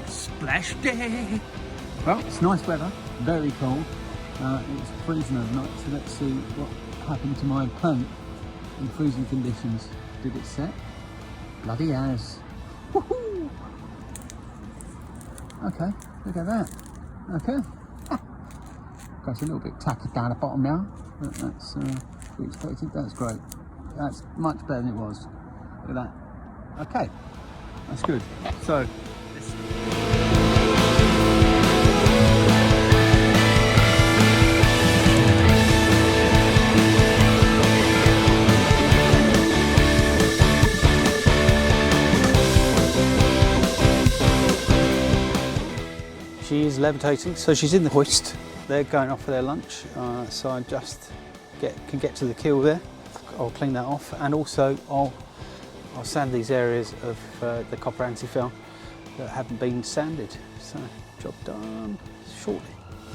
Splash day! Well, it's nice weather, very cold. It's freezing overnight, so let's see what happened to my paint in freezing conditions. Did it set? Bloody has. Woohoo! Okay, look at that. Okay. It's a little bit tacky down the bottom now, but that's we expected. That's great. That's much better than it was. Look at that. Okay, that's good. So, she's levitating, so she's in the hoist. They're going off for their lunch, so I just can get to the keel there. I'll clean that off, and also I'll sand these areas of the copper anti-foul that haven't been sanded. So, job done shortly.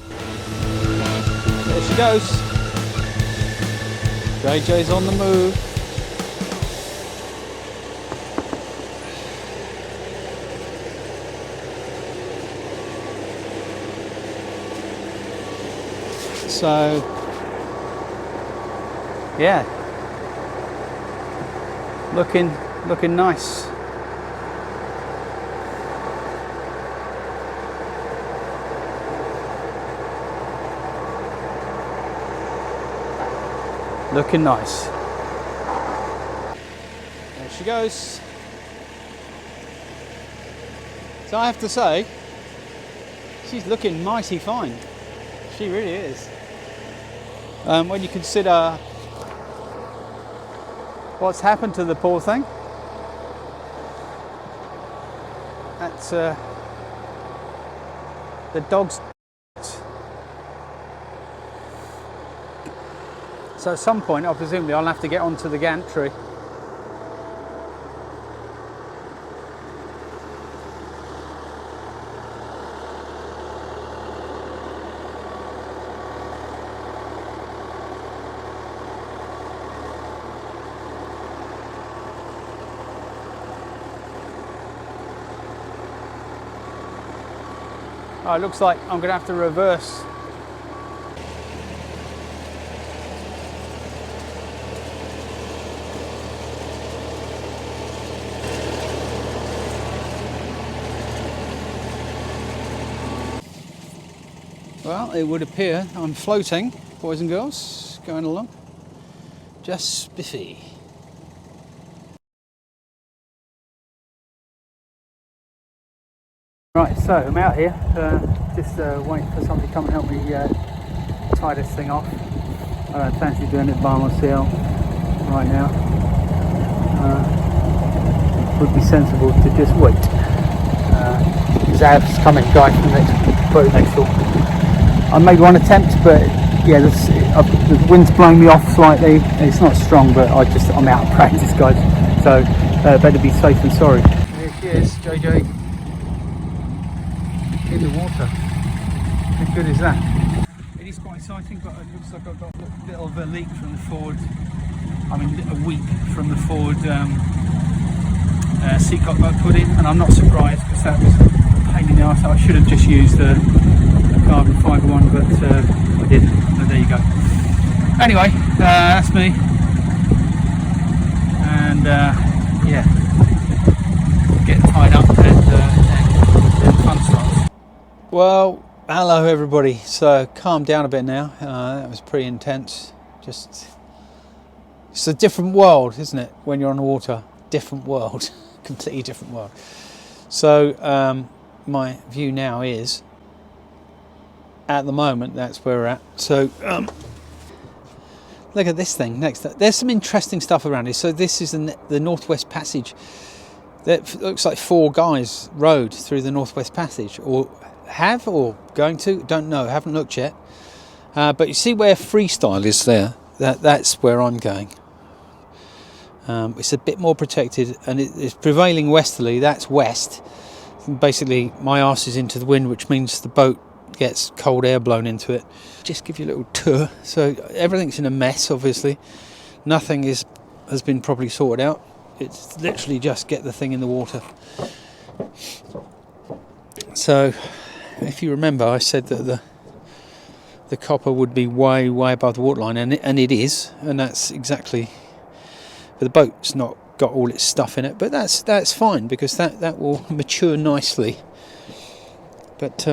There she goes. JJ's on the move. So, yeah, looking nice. Looking nice. There she goes. So I have to say, she's looking mighty fine. She really is. When you consider what's happened to the poor thing, that's the dog's. So at some point, presumably, I'll have to get onto the gantry. Oh, it looks like I'm going to have to reverse. Well, it would appear I'm floating, boys and girls, going along. Just spiffy. Right, so I'm out here, just waiting for somebody to come and help me tie this thing off. I don't fancy doing it by myself right now. It would be sensible to just wait. Zav's coming, guy from next door. I made one attempt, but yeah, the wind's blowing me off slightly. It's not strong, but I'm out of practice, guys. So better be safe than sorry. Here she is, JJ. In the water. How good is that? It is quite exciting, but it looks like I've got a little of a leak from the forward. I mean, a week from the forward seat cock that I put in, and I'm not surprised because that was a pain in the arse. I should have just used a carbon fibre one, but I didn't. So there you go. Anyway, that's me. And yeah, get tied up and fun starts. Well, hello everybody. So calm down a bit now. That was pretty intense. It's a different world, isn't it? When you're on the water, different world, completely different world. So my view now is, at the moment, that's where we're at. So look at this thing next. There's some interesting stuff around here. So this is the Northwest Passage. That looks like 4 guys rowed through the Northwest Passage, or going to, don't know, haven't looked yet. But you see where freestyle is there? That's where I'm going. It's a bit more protected, and it's prevailing westerly. That's west. Basically, my arse is into the wind, which means the boat gets cold air blown into it. Just give you a little tour. So everything's in a mess, obviously. Nothing has been properly sorted out. It's literally just get the thing in the water. So if you remember, I said that the copper would be way above the waterline, and it is, and that's exactly. But the boat's not got all its stuff in it, but that's fine, because that will mature nicely. But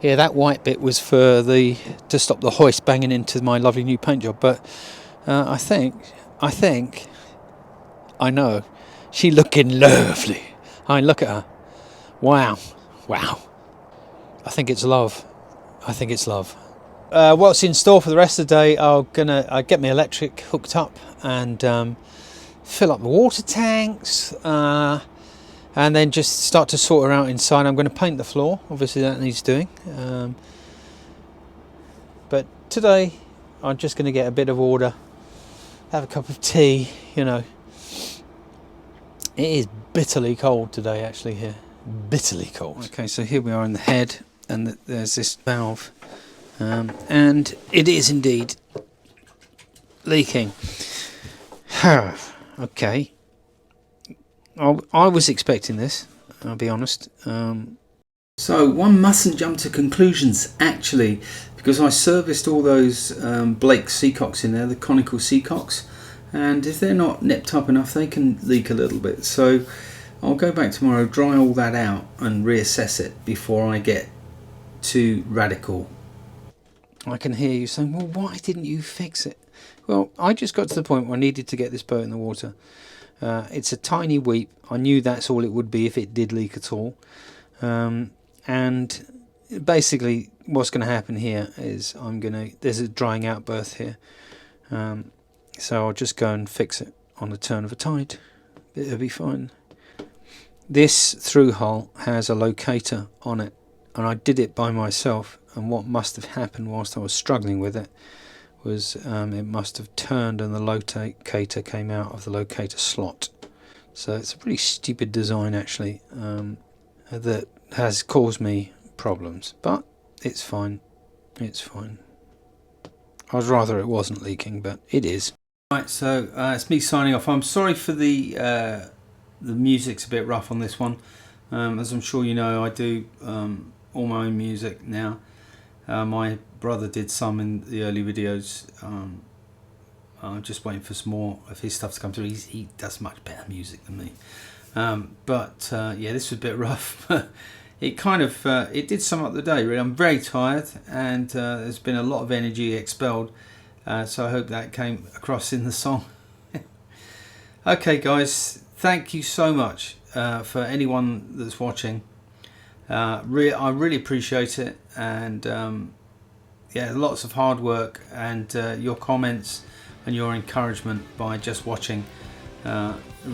yeah, that white bit was for to stop the hoist banging into my lovely new paint job. But I think I know she looking lovely. I look at her. Wow. I think it's love. What's in store for the rest of the day? I'm gonna get my electric hooked up and fill up the water tanks, and then just start to sort her out inside. I'm going to paint the floor. Obviously, that needs doing. But today, I'm just going to get a bit of order, have a cup of tea. It is bitterly cold today, actually, here. Bitterly cold. Okay, so here we are in the head, and there's this valve. And it is indeed leaking. Okay. I was expecting this, I'll be honest. So one mustn't jump to conclusions, actually, because I serviced all those Blake Seacocks in there, the conical Seacocks, and if they're not nipped up enough, they can leak a little bit. So I'll go back tomorrow, dry all that out, and reassess it before I get too radical. I can hear you saying, well, why didn't you fix it? Well, I just got to the point where I needed to get this boat in the water. It's a tiny weep. I knew that's all it would be if it did leak at all. And basically what's going to happen here is there's a drying out berth here. So I'll just go and fix it on the turn of a tide. It'll be fine. This through hull has a locator on it, and I did it by myself. And what must have happened whilst I was struggling with it was it must have turned and the locator came out of the locator slot. So it's a pretty stupid design, actually, that has caused me problems. But it's fine. It's fine. I'd rather it wasn't leaking, but it is. Right, so it's me signing off. I'm sorry for the music's a bit rough on this one. As I'm sure you know, I do all my own music now. My brother did some in the early videos. I'm just waiting for some more of his stuff to come through. He does much better music than me. But yeah, this was a bit rough. It kind of it did sum up the day, really. I'm very tired, and there's been a lot of energy expelled. So I hope that came across in the song. Okay, guys, thank you so much for anyone that's watching. I really appreciate it, and yeah, lots of hard work, and your comments and your encouragement by just watching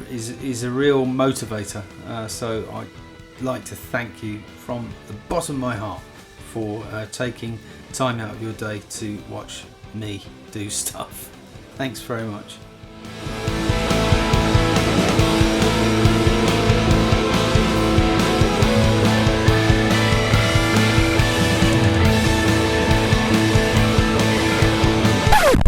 is a real motivator. So I'd like to thank you from the bottom of my heart for taking time out of your day to watch me do stuff. Thanks very much.